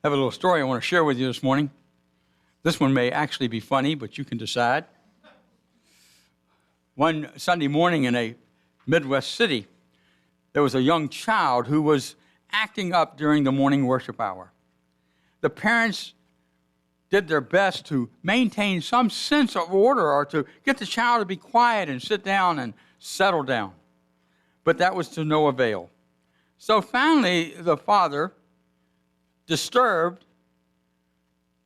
I have a little story I want to share with you this morning. This one may actually be funny, but you can decide. One Sunday morning in a Midwest city, there was a young child who was acting up during the morning worship hour. The parents did their best to maintain some sense of order or to get the child to be quiet and sit down and settle down. But that was to no avail. So finally, the father, disturbed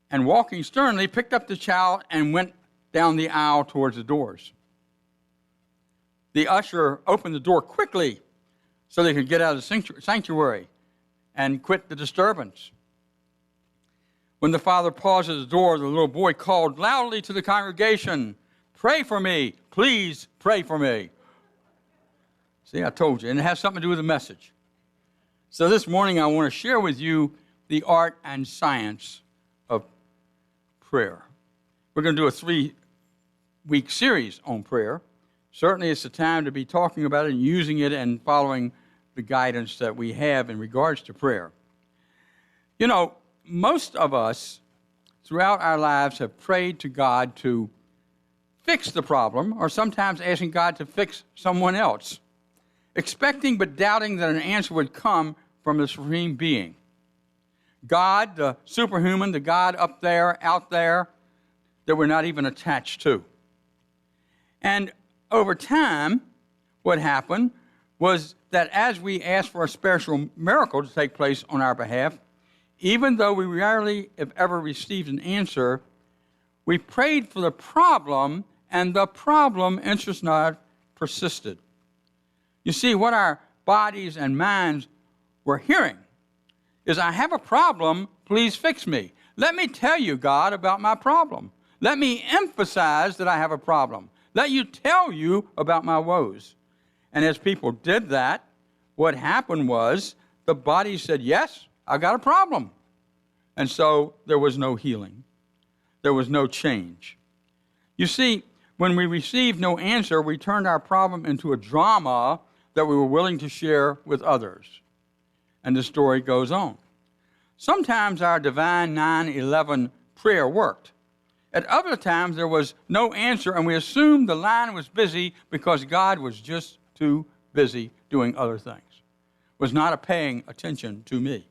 and walking sternly, picked up the child and went down the aisle towards the doors. The usher opened the door quickly so they could get out of the sanctuary and quit the disturbance. When the father paused at the door, the little boy called loudly to the congregation, "Pray for me, please pray for me." See, I told you, and it has something to do with the message. So this morning I want to share with you the art and science of prayer. We're going to do a 3-week series on prayer. Certainly it's the time to be talking about it and using it and following the guidance that we have in regards to prayer. You know, most of us throughout our lives have prayed to God to fix the problem, or sometimes asking God to fix someone else, expecting but doubting that an answer would come from the Supreme Being. God, the superhuman, the God up there, out there, that we're not even attached to. And over time, what happened was that as we asked for a spiritual miracle to take place on our behalf, even though we rarely, if ever, received an answer, we prayed for the problem, and the problem, interest not, persisted. You see, what our bodies and minds were hearing is, "I have a problem, please fix me. Let me tell you, God, about my problem. Let me emphasize that I have a problem. Let you tell you about my woes." And as people did that, what happened was the body said, "Yes, I got a problem." And so there was no healing. There was no change. You see, when we received no answer, we turned our problem into a drama that we were willing to share with others. And the story goes on. Sometimes our divine 9/11 prayer worked. At other times, there was no answer, and we assumed the line was busy because God was just too busy doing other things, was not paying attention to me.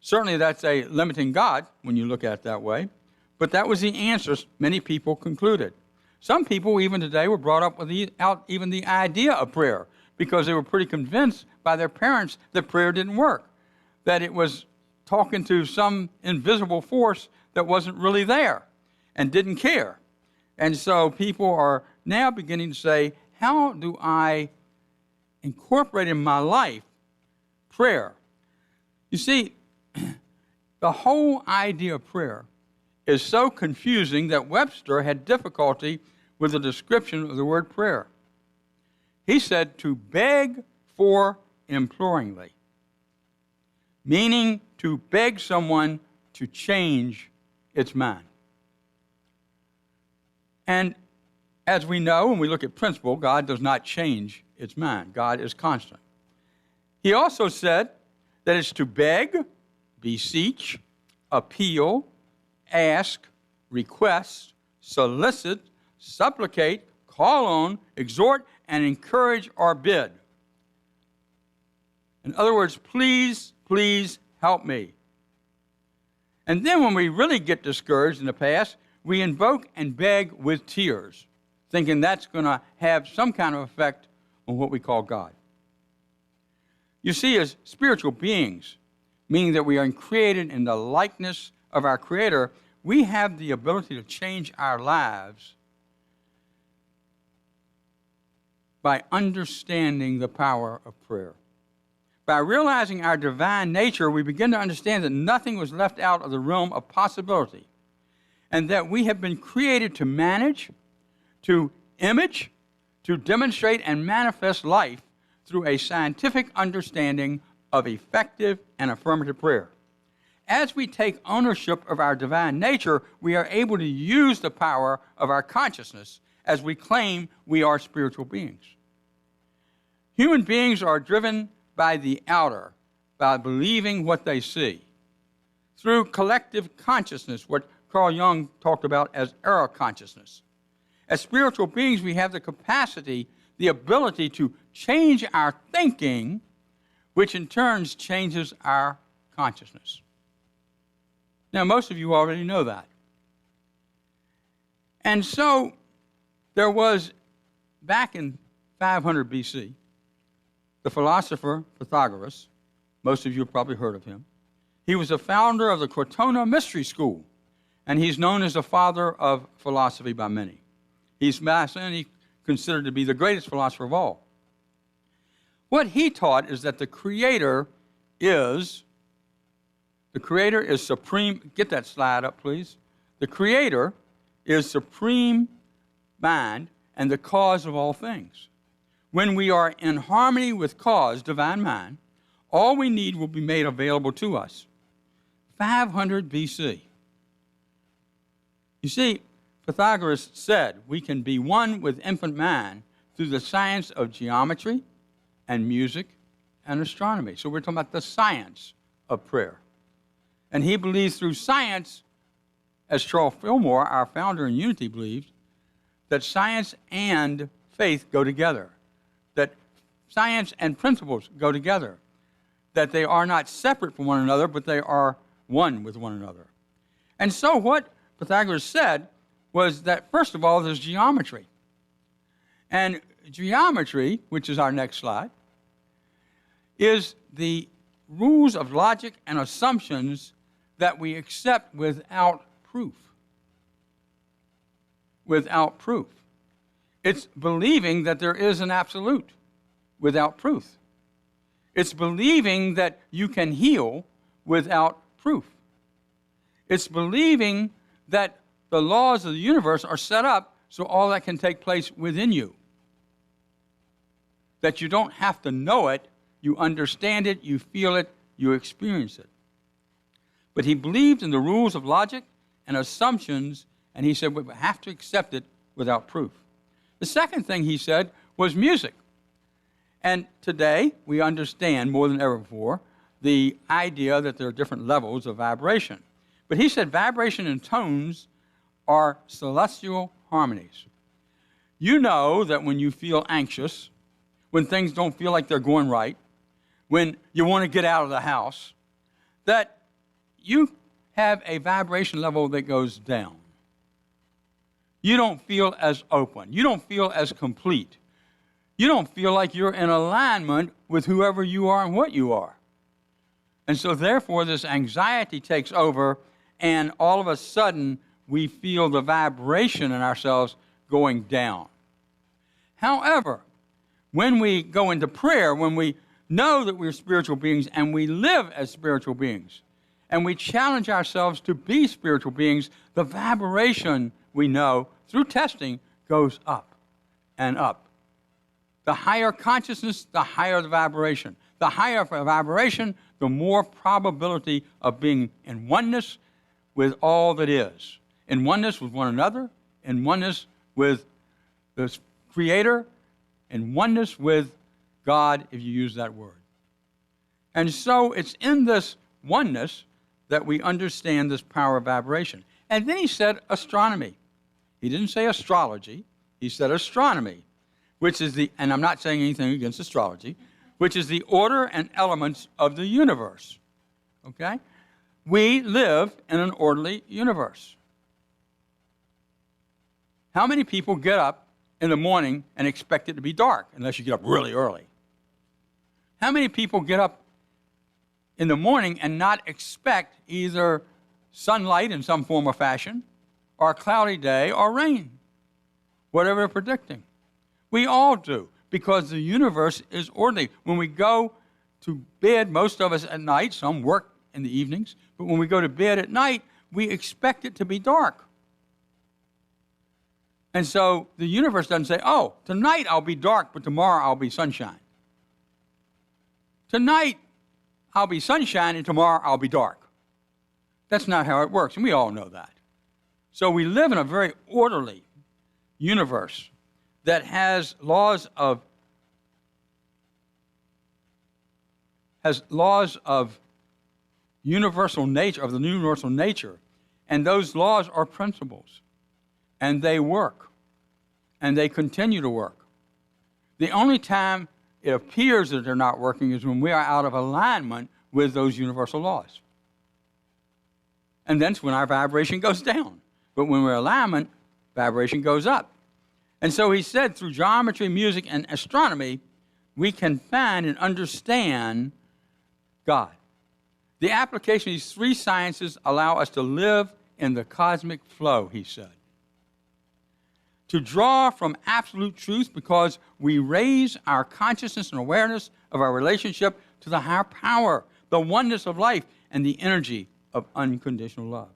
Certainly, that's a limiting God when you look at it that way, but that was the answers many people concluded. Some people, even today, were brought up without even the idea of prayer because they were pretty convinced by their parents that prayer didn't work, that it was talking to some invisible force that wasn't really there and didn't care. And so people are now beginning to say, how do I incorporate in my life prayer? You see, the whole idea of prayer is so confusing that Webster had difficulty with the description of the word prayer. He said to beg for imploringly, meaning to beg someone to change its mind. And as we know, when we look at principle, God does not change its mind. God is constant. He also said that it's to beg, beseech, appeal, ask, request, solicit, supplicate, call on, exhort, and encourage or bid. In other words, please, please help me. And then when we really get discouraged in the past, we invoke and beg with tears, thinking that's going to have some kind of effect on what we call God. You see, as spiritual beings, meaning that we are created in the likeness of our Creator, we have the ability to change our lives by understanding the power of prayer. By realizing our divine nature, we begin to understand that nothing was left out of the realm of possibility, and that we have been created to manage, to image, to demonstrate and manifest life through a scientific understanding of effective and affirmative prayer. As we take ownership of our divine nature, we are able to use the power of our consciousness as we claim we are spiritual beings. Human beings are driven by the outer, by believing what they see. through collective consciousness, what Carl Jung talked about as error consciousness. As spiritual beings, we have the capacity, the ability to change our thinking, which in turn changes our consciousness. Now, most of you already know that. And so, there was, back in 500 BC, the philosopher Pythagoras. Most of you have probably heard of him. He was the founder of the Crotona Mystery School, and he's known as the father of philosophy by many. He's considered to be the greatest philosopher of all. What he taught is that the Creator is supreme. Get that slide up, please. The Creator is supreme mind and the cause of all things. When we are in harmony with cause, divine mind, all we need will be made available to us. 500 BC. You see, Pythagoras said we can be one with infinite mind through the science of geometry and music and astronomy. So we're talking about the science of prayer. And he believes through science, as Charles Fillmore, our founder in Unity, believed, that science and faith go together, that science and principles go together, that they are not separate from one another, but they are one with one another. And so what Pythagoras said was that, first of all, there's geometry. And geometry, which is our next slide, is the rules of logic and assumptions that we accept without proof. Without proof. It's believing that there is an absolute without proof. It's believing that you can heal without proof. It's believing that the laws of the universe are set up so all that can take place within you. That you don't have to know it, you understand it, you feel it, you experience it. But he believed in the rules of logic and assumptions, and he said we have to accept it without proof. The second thing he said was music. And today we understand more than ever before the idea that there are different levels of vibration. But he said vibration and tones are celestial harmonies. You know that when you feel anxious, when things don't feel like they're going right, when you want to get out of the house, that you have a vibration level that goes down. You don't feel as open. You don't feel as complete. You don't feel like you're in alignment with whoever you are and what you are. And so therefore this anxiety takes over, and all of a sudden we feel the vibration in ourselves going down. However, when we go into prayer, when we know that we're spiritual beings and we live as spiritual beings, and we challenge ourselves to be spiritual beings, the vibration, we know, through testing, goes up and up. The higher consciousness, the higher the vibration. The higher the vibration, the more probability of being in oneness with all that is. In oneness with one another, in oneness with the Creator, in oneness with God, if you use that word. And so it's in this oneness that we understand this power of vibration. And then he said astronomy. He didn't say astrology. He said astronomy, which is the, and I'm not saying anything against astrology, which is the order and elements of the universe. Okay? We live in an orderly universe. How many people get up in the morning and expect it to be dark, unless you get up really early? How many people get up in the morning and not expect either sunlight in some form or fashion, or a cloudy day, or rain, whatever they're predicting? We all do, because the universe is orderly. When we go to bed, most of us at night, some work in the evenings, but when we go to bed at night, we expect it to be dark. And so the universe doesn't say, oh, tonight I'll be dark, but tomorrow I'll be sunshine. Tonight I'll be sunshine, and tomorrow I'll be dark. That's not how it works, and we all know that. So we live in a very orderly universe that has laws of universal nature, of the universal nature. And those laws are principles. And they work. And they continue to work. The only time it appears that they're not working is when we are out of alignment with those universal laws. And that's when our vibration goes down. But when we're in alignment, vibration goes up. And so he said through geometry, music, and astronomy, we can find and understand God. The application of these three sciences allow us to live in the cosmic flow, he said. To draw from absolute truth because we raise our consciousness and awareness of our relationship to the higher power, the oneness of life, and the energy of unconditional love.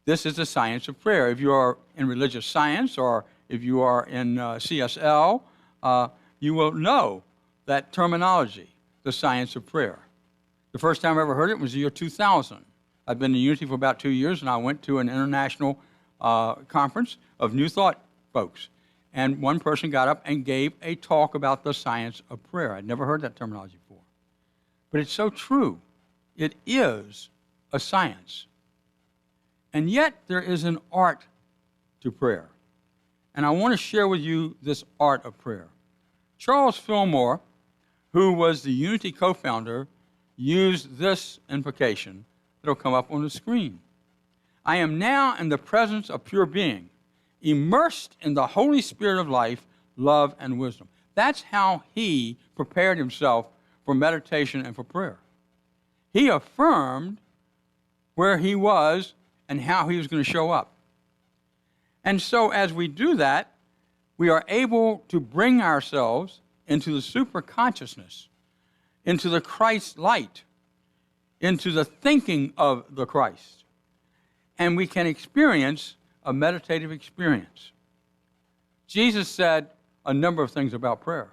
This is the science of prayer. If you are in religious science or if you are in CSL, you will know that terminology, the science of prayer. The first time I ever heard it was the year 2000. I've been in Unity for about 2 years, and I went to an international conference of New Thought folks. And one person got up and gave a talk about the science of prayer. I'd never heard that terminology before. But it's so true. It is a science. And yet there is an art to prayer. And I want to share with you this art of prayer. Charles Fillmore, who was the Unity co-founder, used this invocation that will come up on the screen. I am now in the presence of pure being, immersed in the Holy Spirit of life, love, and wisdom. That's how he prepared himself for meditation and for prayer. He affirmed where he was and how he was going to show up. And so as we do that, we are able to bring ourselves into the super consciousness, into the Christ light, into the thinking of the Christ. And we can experience a meditative experience. Jesus said a number of things about prayer.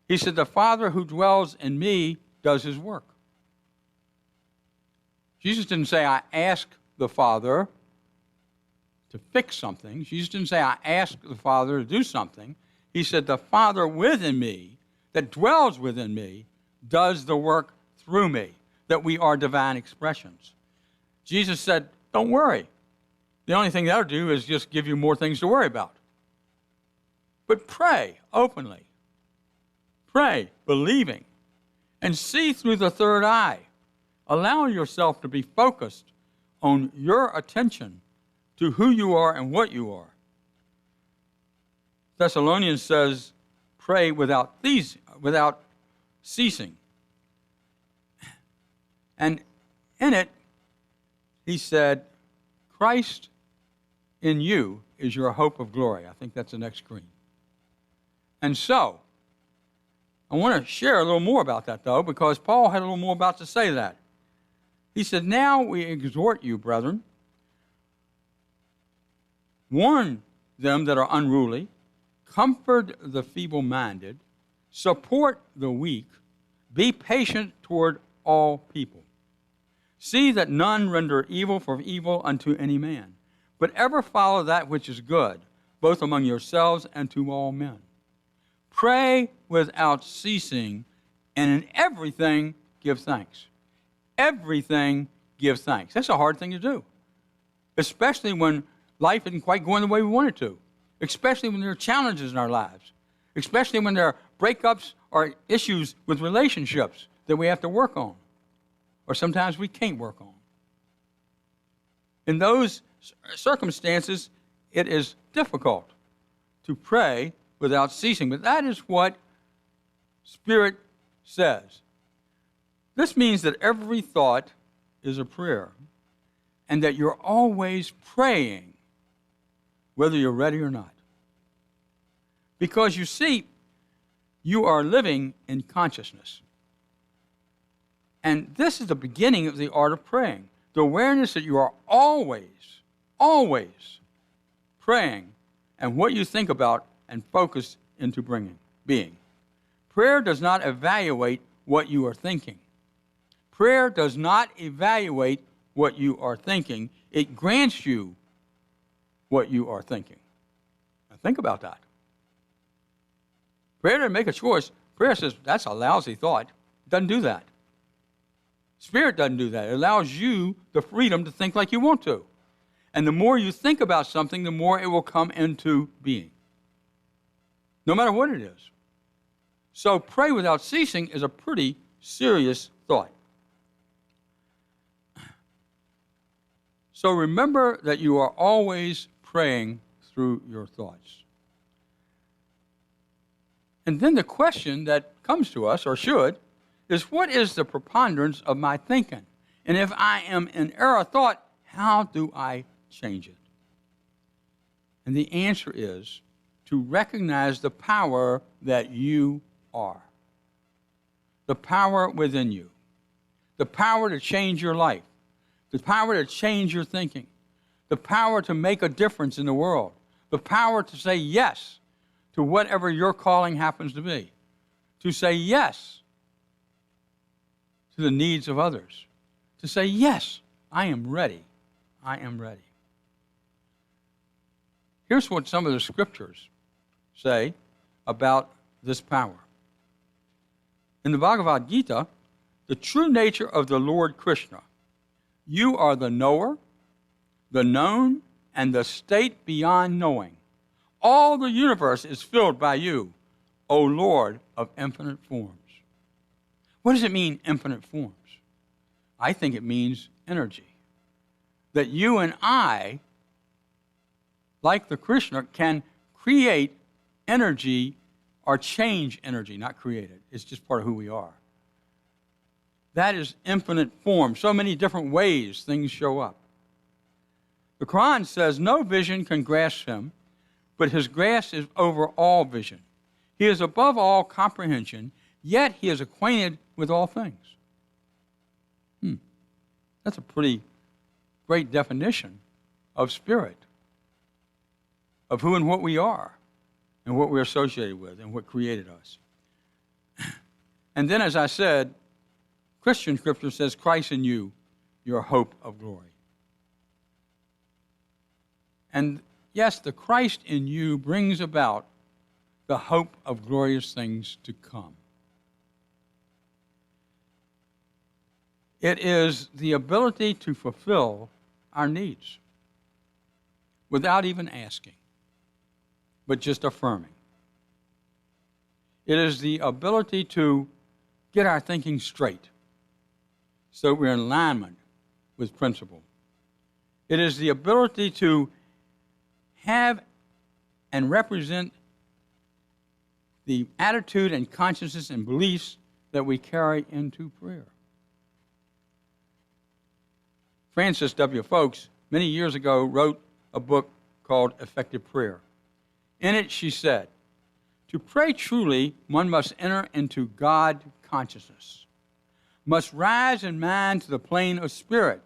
He said, the Father who dwells in me does his work. Jesus didn't say, I ask the Father to fix something. Jesus didn't say, I ask the Father to do something. He said, the Father within me, that dwells within me, does the work through me, that we are divine expressions. Jesus said, don't worry. The only thing that'll do is just give you more things to worry about. But pray openly. Pray, believing, and see through the third eye. Allow yourself to be focused on your attention to who you are and what you are. Thessalonians says, pray without ceasing. And in it, he said, Christ in you is your hope of glory. I think that's the next screen. And so, I want to share a little more about that, though, because Paul had a little more about to say that. He said, now we exhort you, brethren, warn them that are unruly, comfort the feeble-minded, support the weak, be patient toward all people. See that none render evil for evil unto any man, but ever follow that which is good, both among yourselves and to all men. Pray without ceasing, and in everything give thanks. Everything give thanks. That's a hard thing to do, especially when life isn't quite going the way we want it to, especially when there are challenges in our lives, especially when there are breakups or issues with relationships that we have to work on, or sometimes we can't work on. In those circumstances, it is difficult to pray without ceasing, but that is what Spirit says. This means that every thought is a prayer, and that you're always praying, whether you're ready or not. Because you see, you are living in consciousness. And this is the beginning of the art of praying. The awareness that you are always praying, and what you think about and focus into being. Prayer does not evaluate what you are thinking. Prayer does not evaluate what you are thinking. It grants you what you are thinking. Now think about that. Prayer doesn't make a choice. Prayer says, that's a lousy thought. It doesn't do that. Spirit doesn't do that. It allows you the freedom to think like you want to. And the more you think about something, the more it will come into being, no matter what it is. So pray without ceasing is a pretty serious thought. So remember that you are always praying through your thoughts. And then the question that comes to us, or should, is what is the preponderance of my thinking? And if I am in error thought, how do I change it? And the answer is to recognize the power that you are. The power within you. The power to change your life. The power to change your thinking. The power to make a difference in the world. The power to say yes to whatever your calling happens to be. To say yes to the needs of others. To say, yes, I am ready. I am ready. Here's what some of the scriptures say about this power. In the Bhagavad Gita, the true nature of the Lord Krishna, you are the knower, the known, and the state beyond knowing. All the universe is filled by you, O Lord of infinite forms. What does it mean, infinite forms? I think it means energy. That you and I, like the Krishna, can create energy or change energy, not create it. It's just part of who we are. That is infinite form. So many different ways things show up. The Quran says no vision can grasp him, but his grasp is over all vision. He is above all comprehension, yet he is acquainted with all things. That's a pretty great definition of spirit, of who and what we are, and what we're associated with, and what created us. And then, as I said, Christian scripture says, Christ in you, your hope of glory. And yes, the Christ in you brings about the hope of glorious things to come. It is the ability to fulfill our needs without even asking, but just affirming. It is the ability to get our thinking straight so we're in alignment with principle. It is the ability to have and represent the attitude and consciousness and beliefs that we carry into prayer. Frances W. Folks, many years ago, wrote a book called Effective Prayer. In it, she said, to pray truly, one must enter into God consciousness, must rise in mind to the plane of spirit.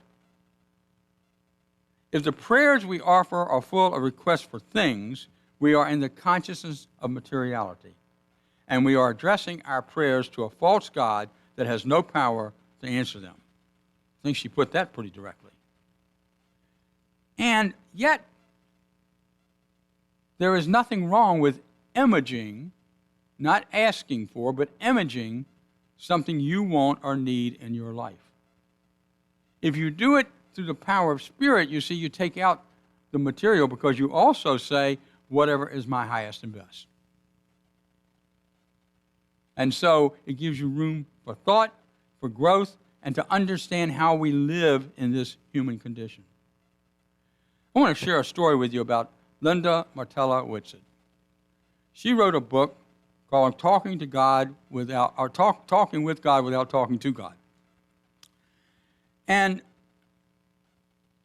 If the prayers we offer are full of requests for things, we are in the consciousness of materiality, and we are addressing our prayers to a false God that has no power to answer them. I think she put that pretty directly. And yet, there is nothing wrong with imaging, not asking for, but imaging something you want or need in your life. If you do it through the power of spirit, you see, you take out the material because you also say, whatever is my highest and best. And so it gives you room for thought, for growth, and to understand how we live in this human condition. I want to share a story with you about Linda Martella Whitsett. She wrote a book called Talking with God Without Talking to God. And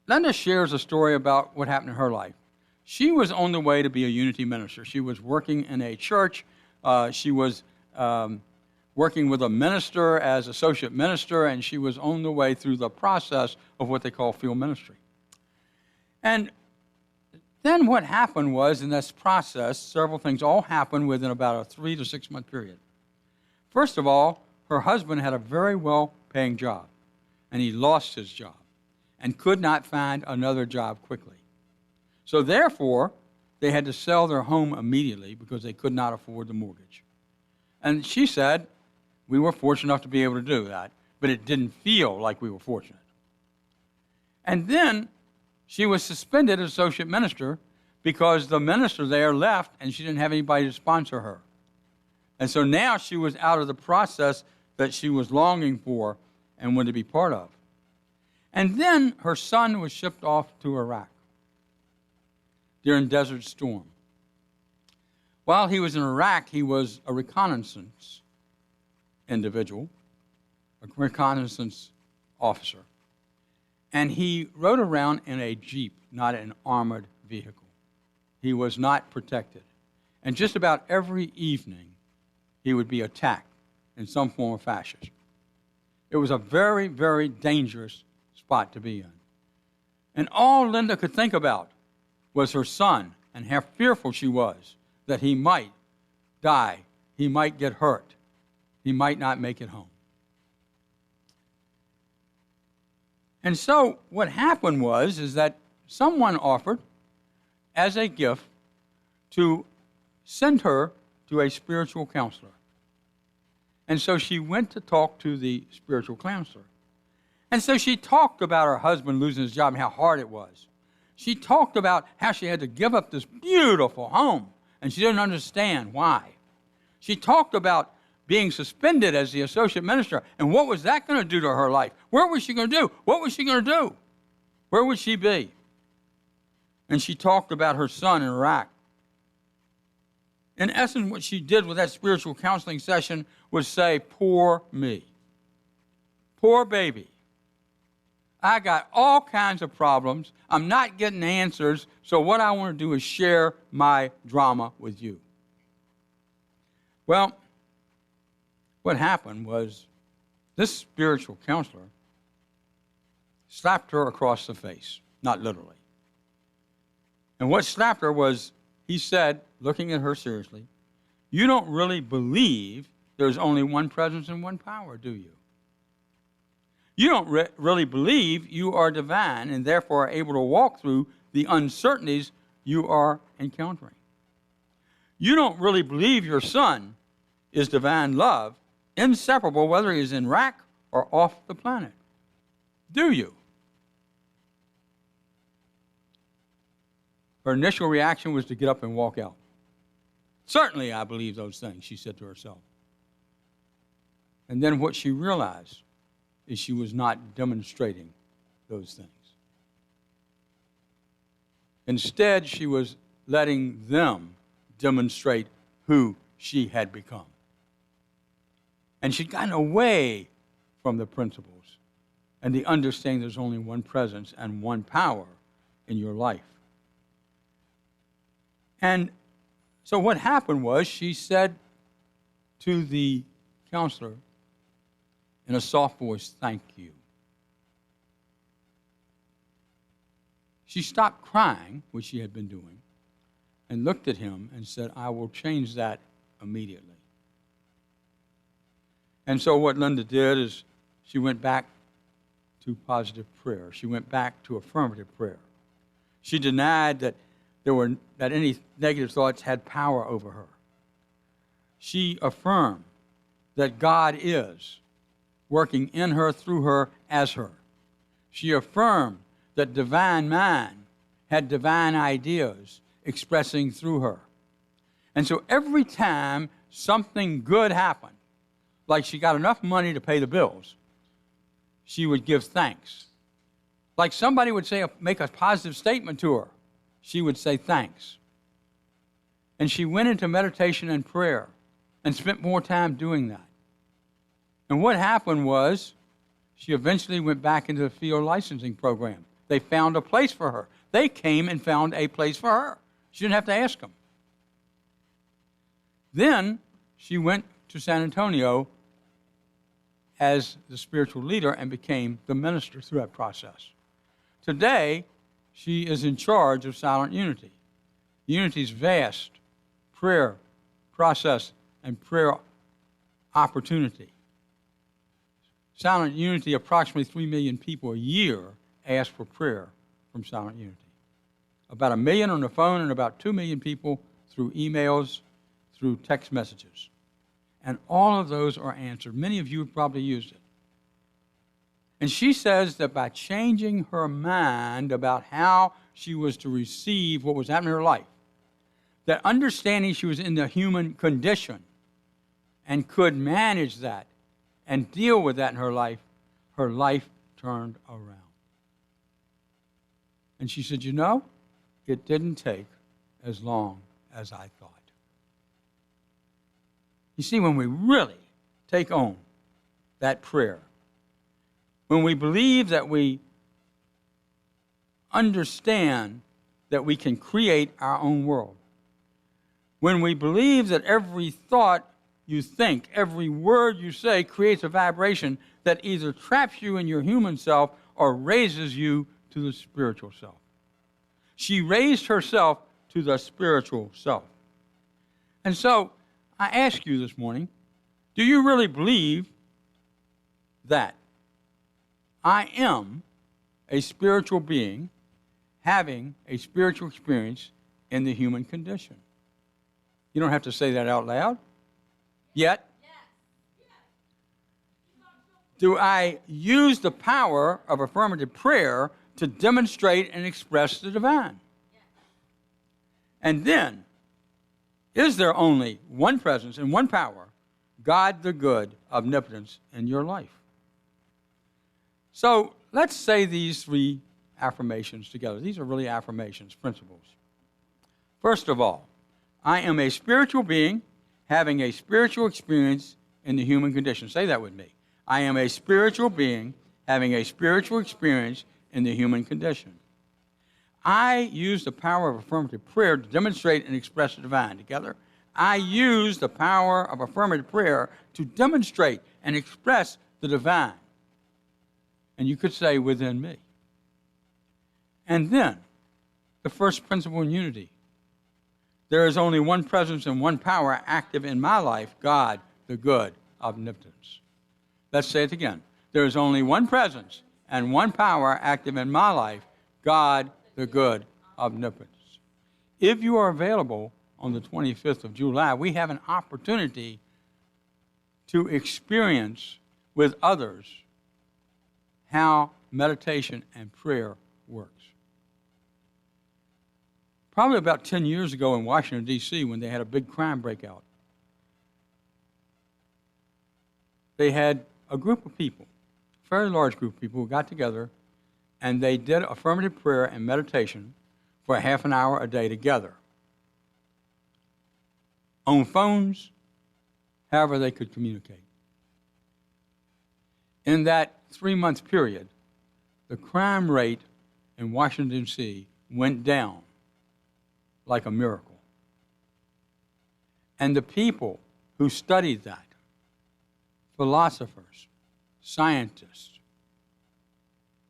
Linda shares a story about what happened in her life. She was on the way to be a Unity minister. She was working in a church. She was working with a minister as associate minister, and she was on the way through the process of what they call field ministry. And then what happened was, in this process, several things all happened within about a 3 to 6 month period. First of all, her husband had a very well-paying job, and he lost his job and could not find another job quickly. So therefore, they had to sell their home immediately because they could not afford the mortgage. And she said, we were fortunate enough to be able to do that. but it didn't feel like we were fortunate. And then she was suspended as associate minister because the minister there left and she didn't have anybody to sponsor her. And so now she was out of the process that she was longing for and wanted to be part of. And then her son was shipped off to Iraq during Desert Storm. While he was in Iraq, he was a reconnaissance individual, a reconnaissance officer. And he rode around in a Jeep, not an armored vehicle. He was not protected. And just about every evening, he would be attacked in some form or fashion. It was a very, very dangerous spot to be in. And all Linda could think about was her son and how fearful she was that he might die, he might get hurt, he might not make it home. And so what happened is that someone offered as a gift to send her to a spiritual counselor. And so she went to talk to the spiritual counselor. And so she talked about her husband losing his job and how hard it was. She talked about how she had to give up this beautiful home, and she didn't understand why. She talked about being suspended as the associate minister, and what was that going to do to her life? Where was she going to do? What was she going to do? Where would she be? And she talked about her son in Iraq. In essence, what she did with that spiritual counseling session was say, poor me. Poor baby. I got all kinds of problems. I'm not getting answers, so what I want to do is share my drama with you. Well, what happened was this spiritual counselor slapped her across the face, not literally. And what slapped her was, he said, looking at her seriously, you don't really believe there's only one presence and one power, do you? You don't really believe you are divine and therefore are able to walk through the uncertainties you are encountering. You don't really believe your son is divine love, inseparable whether he's in Iraq or off the planet, do you? Her initial reaction was to get up and walk out. Certainly I believe those things, she said to herself. And then what she realized is she was not demonstrating those things. Instead, she was letting them demonstrate who she had become. And she'd gotten away from the principles and the understanding there's only one presence and one power in your life. And so what happened was she said to the counselor in a soft voice, thank you. She stopped crying, which she had been doing, and looked at him and said, I will change that immediately. And so what Linda did is she went back to positive prayer. She went back to affirmative prayer. She denied that any negative thoughts had power over her. She affirmed that God is working in her, through her, as her. She affirmed that divine mind had divine ideas expressing through her. And so every time something good happened, like she got enough money to pay the bills, she would give thanks. Like somebody would make a positive statement to her, she would say thanks. And she went into meditation and prayer and spent more time doing that. And what happened was she eventually went back into the field licensing program. They found a place for her. They came and found a place for her. She didn't have to ask them. Then she went to San Antonio as the spiritual leader and became the minister through that process. Today, she is in charge of Silent Unity. Unity's vast prayer process and prayer opportunity. Silent Unity, approximately 3 million people a year ask for prayer from Silent Unity. About 1 million on the phone and about 2 million people through emails, through text messages. And all of those are answered. Many of you have probably used it. And she says that by changing her mind about how she was to receive what was happening in her life, that understanding she was in the human condition and could manage that and deal with that in her life turned around. And she said, it didn't take as long as I thought. You see, when we really take on that prayer, when we believe that we understand that we can create our own world, when we believe that every thought you think, every word you say creates a vibration that either traps you in your human self or raises you to the spiritual self. She raised herself to the spiritual self. And so I ask you this morning, do you really believe that I am a spiritual being having a spiritual experience in the human condition? You don't have to say that out loud yet. Do I use the power of affirmative prayer to demonstrate and express the divine? And then, is there only one presence and one power, God the good, omnipotence, in your life? So let's say these three affirmations together. These are really affirmations, principles. First of all, I am a spiritual being having a spiritual experience in the human condition. Say that with me. I am a spiritual being having a spiritual experience in the human condition. I use the power of affirmative prayer to demonstrate and express the divine. Together, I use the power of affirmative prayer to demonstrate and express the divine. And you could say within me. And then, the first principle in unity. There is only one presence and one power active in my life, God, the good, omnipotence. Let's say it again. There is only one presence and one power active in my life, God, the good, omnipotence. If you are available on the 25th of July, we have an opportunity to experience with others how meditation and prayer works. Probably about 10 years ago in Washington, D.C., when they had a big crime breakout, they had a group of people, a very large group of people who got together and they did affirmative prayer and meditation for a half an hour a day together. On phones, however they could communicate. In that 3-month period, the crime rate in Washington, D.C. went down like a miracle. And the people who studied that, philosophers, scientists,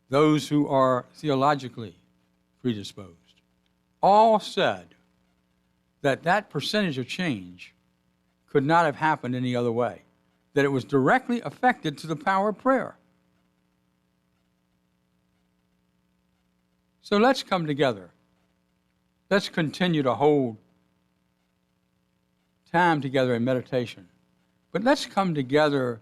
those who are theologically predisposed, all said that that percentage of change could not have happened any other way, that it was directly affected to the power of prayer. So let's come together. Let's continue to hold time together in meditation. But let's come together